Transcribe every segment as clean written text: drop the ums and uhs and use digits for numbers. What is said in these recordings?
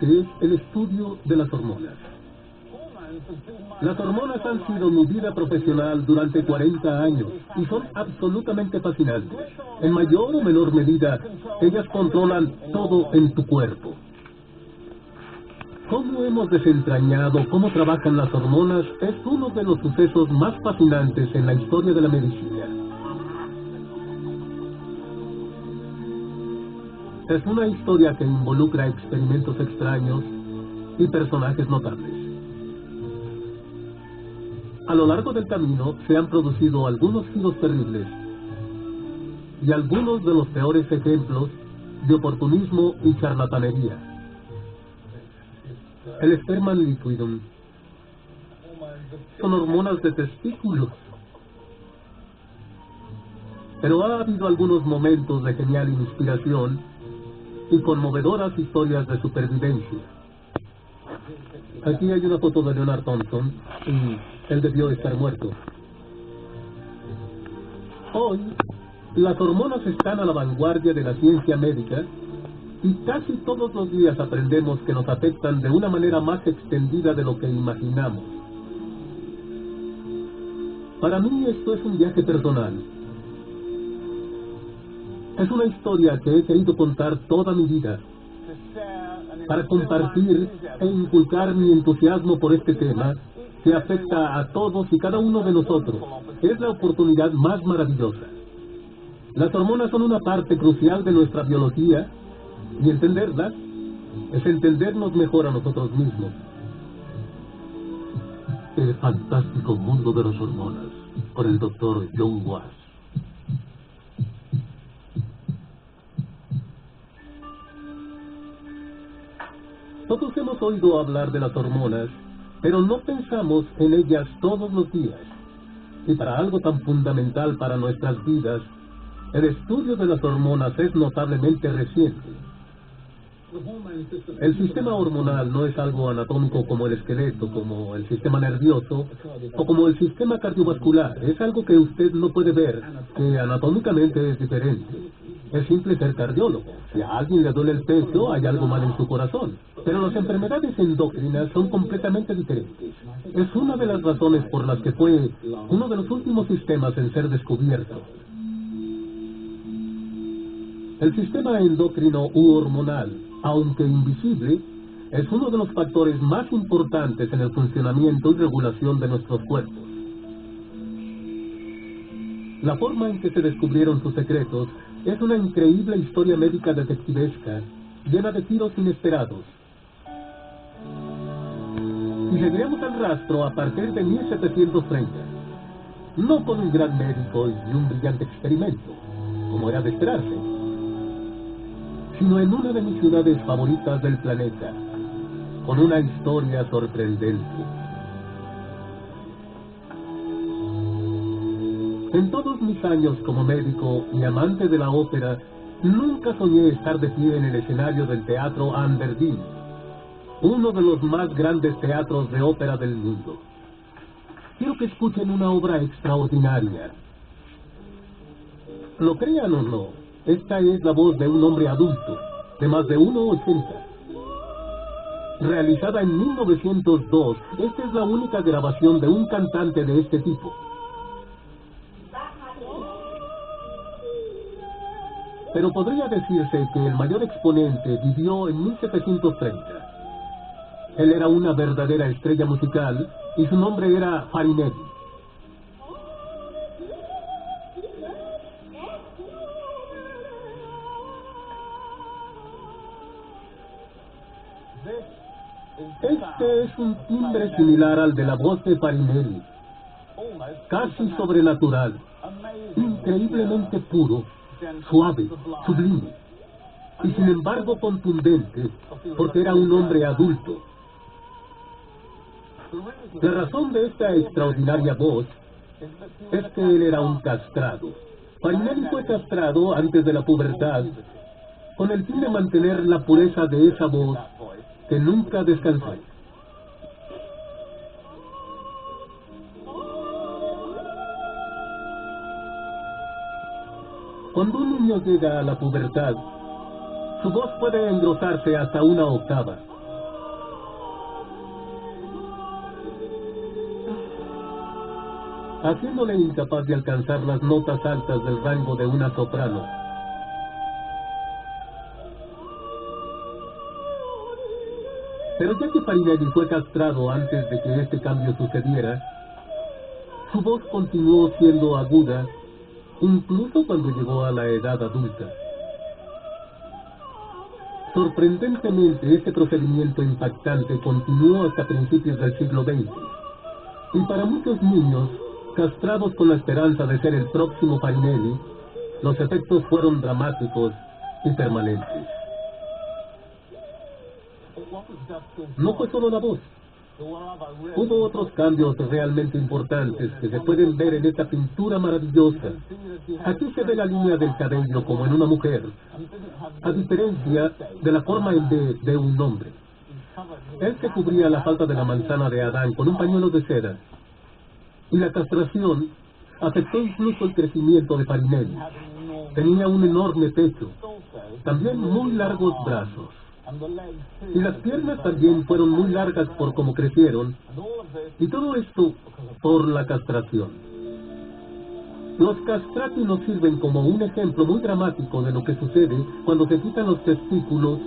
que es el estudio de las hormonas. Las hormonas han sido mi vida profesional durante 40 años y son absolutamente fascinantes. En mayor o menor medida, ellas controlan todo en tu cuerpo. Cómo hemos desentrañado cómo trabajan las hormonas es uno de los sucesos más fascinantes en la historia de la medicina. Es una historia que involucra experimentos extraños y personajes notables. A lo largo del camino se han producido algunos giros terribles y algunos de los peores ejemplos de oportunismo y charlatanería. El sperma liquidum son hormonas de testículos. Pero ha habido algunos momentos de genial inspiración y conmovedoras historias de supervivencia. Aquí hay una foto de Leonard Thompson y él debió estar muerto. Hoy, las hormonas están a la vanguardia de la ciencia médica y casi todos los días aprendemos que nos afectan de una manera más extendida de lo que imaginamos. Para mí esto es un viaje personal. Es una historia que he querido contar toda mi vida, para compartir e inculcar mi entusiasmo por este tema que afecta a todos y cada uno de nosotros. Es la oportunidad más maravillosa. Las hormonas son una parte crucial de nuestra biología y entenderlas es entendernos mejor a nosotros mismos. El fantástico mundo de las hormonas, por el Dr. John Watts. Todos hemos oído hablar de las hormonas, pero no pensamos en ellas todos los días. Y para algo tan fundamental para nuestras vidas, el estudio de las hormonas es notablemente reciente. El sistema hormonal no es algo anatómico como el esqueleto, como el sistema nervioso o como el sistema cardiovascular. Es algo que usted no puede ver, que anatómicamente es diferente. Es simple ser cardiólogo. Si a alguien le duele el pecho, hay algo mal en su corazón. Pero las enfermedades endocrinas son completamente diferentes. Es una de las razones por las que fue uno de los últimos sistemas en ser descubierto. El sistema endocrino u hormonal, aunque invisible, es uno de los factores más importantes en el funcionamiento y regulación de nuestros cuerpos. La forma en que se descubrieron sus secretos es una increíble historia médica detectivesca, llena de giros inesperados. Y seguiremos el rastro a partir de 1730. No con un gran médico y un brillante experimento, como era de esperarse, sino en una de mis ciudades favoritas del planeta, con una historia sorprendente. En todos mis años como médico y amante de la ópera, nunca soñé estar de pie en el escenario del Teatro Aberdeen, uno de los más grandes teatros de ópera del mundo. Quiero que escuchen una obra extraordinaria. Lo crean o no, esta es la voz de un hombre adulto, de más de 1,80. Realizada en 1902, esta es la única grabación de un cantante de este tipo. Pero podría decirse que el mayor exponente vivió en 1730. Él era una verdadera estrella musical y su nombre era Farinelli. Este es un timbre similar al de la voz de Farinelli, casi sobrenatural, increíblemente puro, suave, sublime, y sin embargo contundente, porque era un hombre adulto. La razón de esta extraordinaria voz es que él era un castrado. Farinelli fue castrado antes de la pubertad, con el fin de mantener la pureza de esa voz que nunca descansó. Cuando un niño llega a la pubertad, su voz puede engrosarse hasta una octava. haciéndole incapaz de alcanzar las notas altas del rango de una soprano. Pero ya que Farinelli fue castrado antes de que este cambio sucediera, su voz continuó siendo aguda, incluso cuando llegó a la edad adulta. Sorprendentemente, este procedimiento impactante continuó hasta principios del siglo XX. Y para muchos niños, castrados con la esperanza de ser el próximo Farinelli, los efectos fueron dramáticos y permanentes. No fue solo la voz. Hubo otros cambios realmente importantes que se pueden ver en esta pintura maravillosa. Aquí se ve la línea del cabello como en una mujer, a diferencia de la forma en D de un hombre. Él se cubría la falta de la manzana de Adán con un pañuelo de seda. Y la castración afectó incluso el crecimiento de Farinelli. Tenía un enorme pecho, también muy largos brazos. Y las piernas también fueron muy largas por cómo crecieron, y todo esto por la castración. Los castrati nos sirven como un ejemplo muy dramático de lo que sucede cuando se quitan los testículos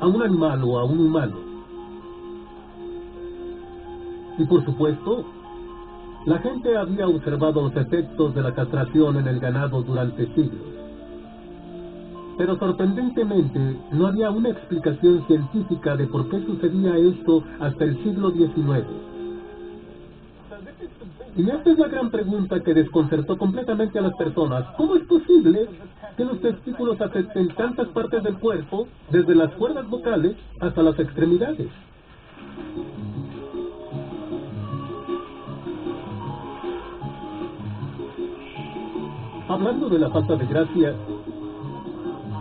a un animal o a un humano. Y por supuesto, la gente había observado los efectos de la castración en el ganado durante siglos. Pero sorprendentemente, no había una explicación científica de por qué sucedía esto hasta el siglo XIX. Y esta es la gran pregunta que desconcertó completamente a las personas. ¿Cómo es posible que los testículos afecten tantas partes del cuerpo, desde las cuerdas vocales hasta las extremidades? Hablando de la falta de gracia,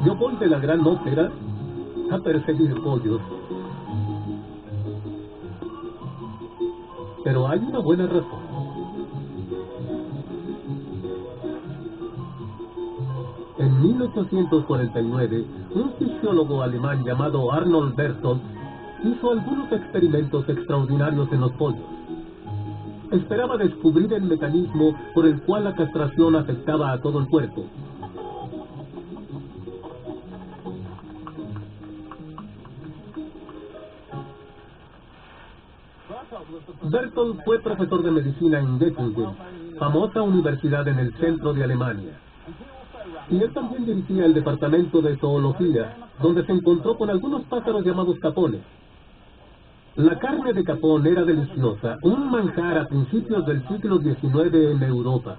yo voy de la gran ópera a perseguir pollos. Pero hay una buena razón. En 1849, un fisiólogo alemán llamado Arnold Berthold hizo algunos experimentos extraordinarios en los pollos. Esperaba descubrir el mecanismo por el cual la castración afectaba a todo el cuerpo. Berthold fue profesor de medicina en Göttingen, famosa universidad en el centro de Alemania. Y él también dirigía el departamento de zoología, donde se encontró con algunos pájaros llamados capones. La carne de capón era deliciosa, un manjar a principios del siglo XIX en Europa.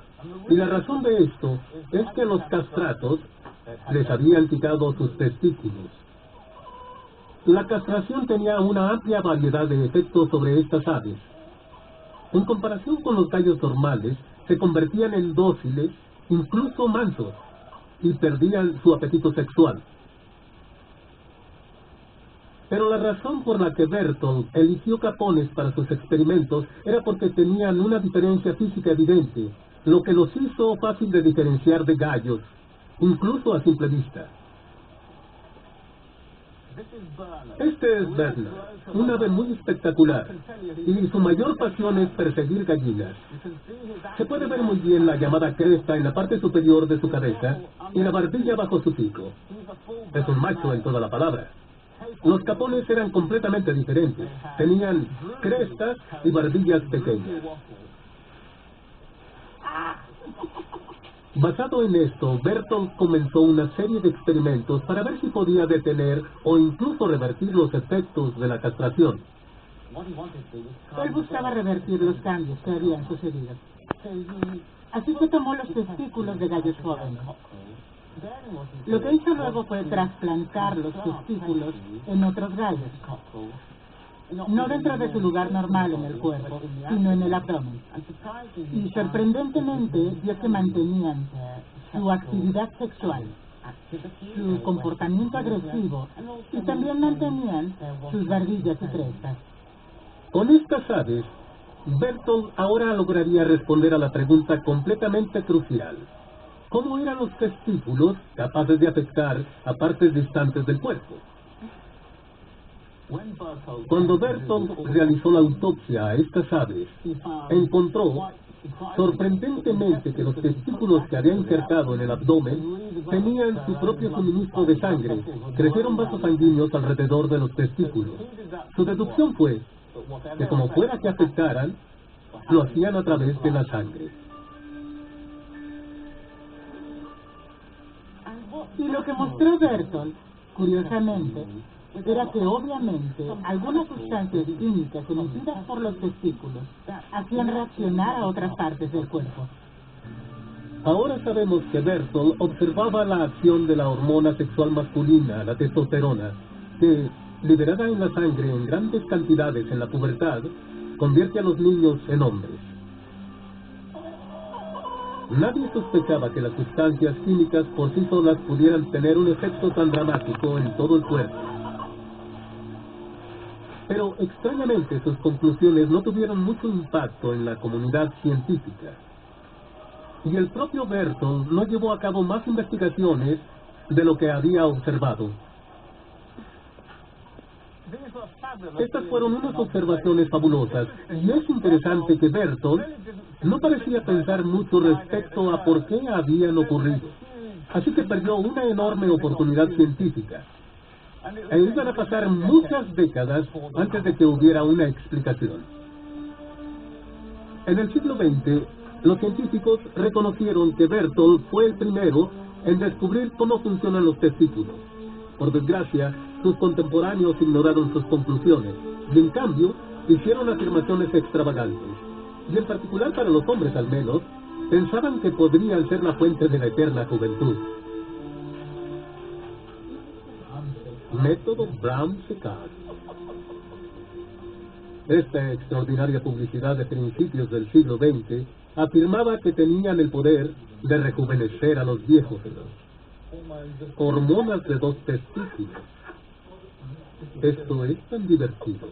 Y la razón de esto es que los castratos les habían quitado sus testículos. La castración tenía una amplia variedad de efectos sobre estas aves. En comparación con los gallos normales, se convertían en dóciles, incluso mansos, y perdían su apetito sexual. Pero la razón por la que Berthold eligió capones para sus experimentos era porque tenían una diferencia física evidente, lo que los hizo fácil de diferenciar de gallos, incluso a simple vista. Este es Bernard, un ave muy espectacular, y su mayor pasión es perseguir gallinas. Se puede ver muy bien la llamada cresta en la parte superior de su cabeza y la barbilla bajo su pico. Es un macho en toda la palabra. Los capones eran completamente diferentes. Tenían crestas y barbillas pequeñas. Basado en esto, Berthold comenzó una serie de experimentos para ver si podía detener o incluso revertir los efectos de la castración. Él buscaba revertir los cambios que habían sucedido. Así que tomó los testículos de gallos jóvenes. Lo que hizo luego fue trasplantar los testículos en otros gallos. No dentro de su lugar normal en el cuerpo, sino en el abdomen. Y sorprendentemente vio que mantenían su actividad sexual, su comportamiento agresivo, y también mantenían sus barbillas y crestas. Con estas aves, Berthold ahora lograría responder a la pregunta completamente crucial. ¿Cómo eran los testículos capaces de afectar a partes distantes del cuerpo? Cuando Berthold realizó la autopsia a estas aves, encontró Sorprendentemente que los testículos que había injertado en el abdomen tenían su propio suministro de sangre. Crecieron vasos sanguíneos alrededor de los testículos. Su deducción fue que como fuera que afectaran, lo hacían a través de la sangre. Y lo que mostró Bertolt, curiosamente, era que obviamente algunas sustancias químicas emitidas por los testículos hacían reaccionar a otras partes del cuerpo. Ahora sabemos que Bertolt observaba la acción de la hormona sexual masculina, la testosterona, que, liberada en la sangre en grandes cantidades en la pubertad, convierte a los niños en hombres. Nadie sospechaba que las sustancias químicas por sí solas pudieran tener un efecto tan dramático en todo el cuerpo. Pero extrañamente sus conclusiones no tuvieron mucho impacto en la comunidad científica. Y el propio Bertolt no llevó a cabo más investigaciones de lo que había observado. Estas fueron unas observaciones fabulosas, y es interesante que Bertolt no parecía pensar mucho respecto a por qué habían ocurrido. Así que perdió una enorme oportunidad científica. E iban a pasar muchas décadas antes de que hubiera una explicación. En el siglo XX, los científicos reconocieron que Bertolt fue el primero en descubrir cómo funcionan los testículos. Por desgracia, sus contemporáneos ignoraron sus conclusiones y, en cambio, hicieron afirmaciones extravagantes. Y en particular para los hombres, al menos, pensaban que podrían ser la fuente de la eterna juventud. Método Brown-Séquard. Esta extraordinaria publicidad de principios del siglo XX afirmaba que tenían el poder de rejuvenecer a los viejos. Hormonas de 2 testículos. Esto es tan divertido.